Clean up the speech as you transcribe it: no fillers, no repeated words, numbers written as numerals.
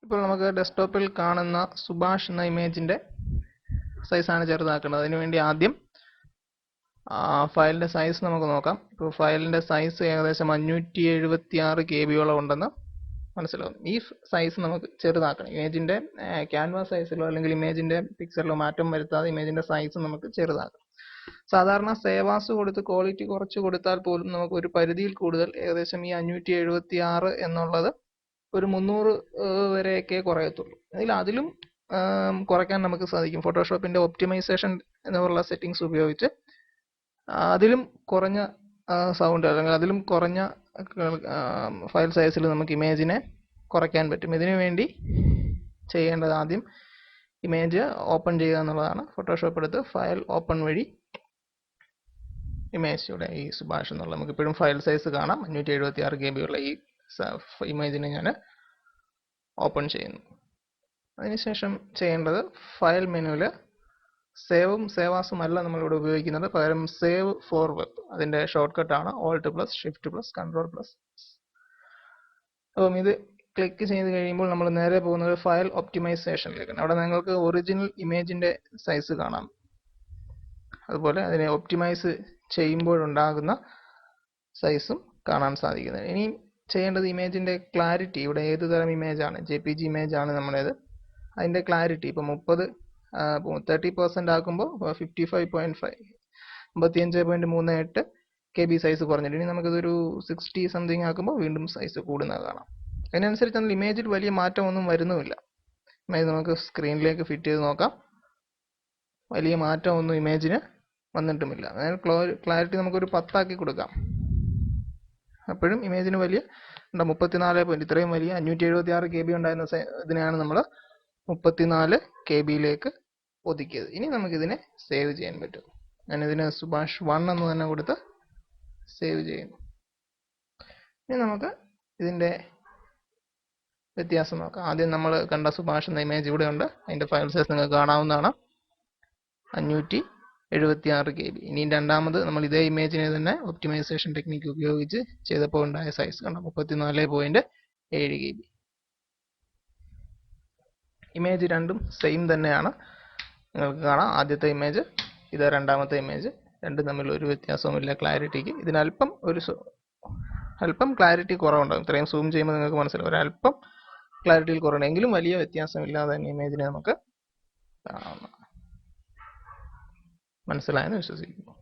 ഇപ്പോൾ നമുക്ക് ഡെസ്ക്ടോപ്പിൽ കാണുന്ന സുഭാഷ് എന്ന ഇമേജിൻ്റെ സൈസാണ് ചെറുതാക്കുന്നത്. അതിനുവേണ്ടി ആദ്യം ഫയലിൻ്റെ സൈസ് നമുക്ക് നോക്കാം. ഇപ്പോൾ ഫയലിൻ്റെ സൈസ് ഏകദേശം 576 KB ഉണ്ടെന്ന് മനസ്സിലാവും. ഈ സൈസ് നമുക്ക് ചെറുതാക്കണം. ഇമേജിൻ്റെ ക്യാൻവാസ് സൈസിലോ അല്ലെങ്കിൽ ഇമേജിൻ്റെ പിക്ചറിലോ മാറ്റം വരുത്താതെ ഇമേജിൻ്റെ സൈസ് നമുക്ക് ചെറുതാക്കണം. സാധാരണ സേവാസ് കൊടുത്ത് ക്വാളിറ്റി കുറച്ച് കൊടുത്താൽ പോലും നമുക്ക് ഒരു പരിധിയിൽ കൂടുതൽ ഏകദേശം ഈ 576 എന്നുള്ളത് ഒരു 300 വരെയൊക്കെ കുറയത്തുള്ളൂ. അതിലും കുറയ്ക്കാൻ നമുക്ക് സാധിക്കും. ഫോട്ടോഷോപ്പിൻ്റെ ഒപ്റ്റിമൈസേഷൻ എന്നുള്ള സെറ്റിങ്സ് ഉപയോഗിച്ച് അതിലും കുറഞ്ഞ സൗണ്ട് അല്ലെങ്കിൽ അതിലും കുറഞ്ഞ ഫയൽ സൈസിൽ നമുക്ക് ഇമേജിനെ കുറയ്ക്കാൻ പറ്റും. ഇതിനു വേണ്ടി ചെയ്യേണ്ടത് ആദ്യം ഇമേജ് ഓപ്പൺ ചെയ്യുക എന്നുള്ളതാണ്. ഫോട്ടോഷോപ്പ് എടുത്ത് ഫയൽ ഓപ്പൺ വഴി ഇമേജിയുടെ ഈ സുഭാഷ് എന്നുള്ള നമുക്ക് ഇപ്പോഴും ഫയൽ സൈസ് കാണാം. 576 KB ഉള്ള ഈ ഇമേജിനെ ഞാൻ ഓപ്പൺ ചെയ്യുന്നു. അതിനുശേഷം ചെയ്യേണ്ടത് ഫയൽ മെനുവിൽ സേവും സേവാസും അല്ല നമ്മളിവിടെ ഉപയോഗിക്കുന്നത്, പകരം സേവ് ഫോർ വെബ്. അതിൻ്റെ ഷോർട്ട് കട്ടാണ് Alt+Shift+Ctrl+. അപ്പം ഇത് ക്ലിക്ക് ചെയ്ത് കഴിയുമ്പോൾ നമ്മൾ നേരെ പോകുന്നത് ഫയൽ ഒപ്റ്റിമൈസേഷനിലേക്കാണ്. അവിടെ നിങ്ങൾക്ക് ഒറിജിനൽ ഇമേജിൻ്റെ സൈസ് കാണാം, അതുപോലെ അതിനെ ഒപ്റ്റിമൈസ് ചെയ്യുമ്പോഴുണ്ടാകുന്ന സൈസും കാണാൻ സാധിക്കുന്നത്. ഇനി ചെയ്യേണ്ടത് ഇമേജിൻ്റെ ക്ലാരിറ്റി. ഇവിടെ ഏത് തരം ഇമേജാണ്, JPG ഇമേജാണ് നമ്മുടേത്. അതിൻ്റെ ക്ലാരിറ്റി ഇപ്പോൾ 30% ആക്കുമ്പോൾ 55.38 KB സൈസ് കുറഞ്ഞിട്ട് ഇനി നമുക്കിതൊരു 60 സംതിങ് ആക്കുമ്പോൾ വീണ്ടും സൈസ് കൂടുന്നത് കാണാം. അതിനനുസരിച്ച് നമ്മൾ ഇമേജിൽ വലിയ മാറ്റമൊന്നും വരുന്നുമില്ല. ഇമേജ് നമുക്ക് സ്ക്രീനിലേക്ക് ഫിറ്റ് ചെയ്ത് നോക്കാം. വലിയ മാറ്റമൊന്നും ഇമേജിന് വന്നിട്ടുമില്ല. അതായത് ക്ലാരിറ്റി നമുക്കൊരു 10 ആക്കി കൊടുക്കാം. അപ്പോഴും ഇമേജിന് വലിയ 34 ഇത്രയും വലിയ 576 KB ഉണ്ടായിരുന്ന ഇതിനെയാണ് നമ്മൾ 34 KBയിലേക്ക് ഒതുക്കിയത്. ഇനി നമുക്കിതിനെ സേവ് ചെയ്യാൻ പറ്റും. ഞാനിതിന് സുഭാഷ് 1 എന്ന് തന്നെ കൊടുത്ത് സേവ് ചെയ്യുന്നു. ഇനി നമുക്ക് ഇതിൻ്റെ വ്യത്യാസം നോക്കാം. ആദ്യം നമ്മൾ കണ്ട സുഭാഷ് എന്ന ഇമേജ് ഇവിടെ ഉണ്ട്. അതിൻ്റെ ഫയൽ സൈസ് നിങ്ങൾക്ക് കാണാവുന്നതാണ്, 576 KB. ഇനി രണ്ടാമത് നമ്മൾ ഇതേ ഇമേജിനെ തന്നെ ഒപ്റ്റിമൈസേഷൻ ടെക്നിക്ക് ഉപയോഗിച്ച് ചെയ്തപ്പോൾ ഉണ്ടായ സൈസ് കണ്ട 34.7 KB. ഇമേജ് രണ്ടും സെയിം തന്നെയാണ്, നിങ്ങൾക്ക് കാണാം. ആദ്യത്തെ ഇമേജ്, ഇത് രണ്ടാമത്തെ ഇമേജ്, രണ്ടും തമ്മിൽ ഒരു വ്യത്യാസവുമില്ല ക്ലാരിറ്റിക്ക്. ഇതിന് അല്പം ക്ലാരിറ്റി കുറവുണ്ടാകും. ഇത്രയും സൂം ചെയ്യുമ്പോൾ നിങ്ങൾക്ക് മനസ്സിലാവും ഒരല്പം ക്ലാരിറ്റിയിൽ കുറവുണ്ട്. എങ്കിലും വലിയ വ്യത്യാസമില്ലാതെ തന്നെ ഇമേജിനെ നമുക്ക് കാണാവുന്നതാണ്. മനസ്സിലായെന്ന് വിശ്വസിക്കുന്നു.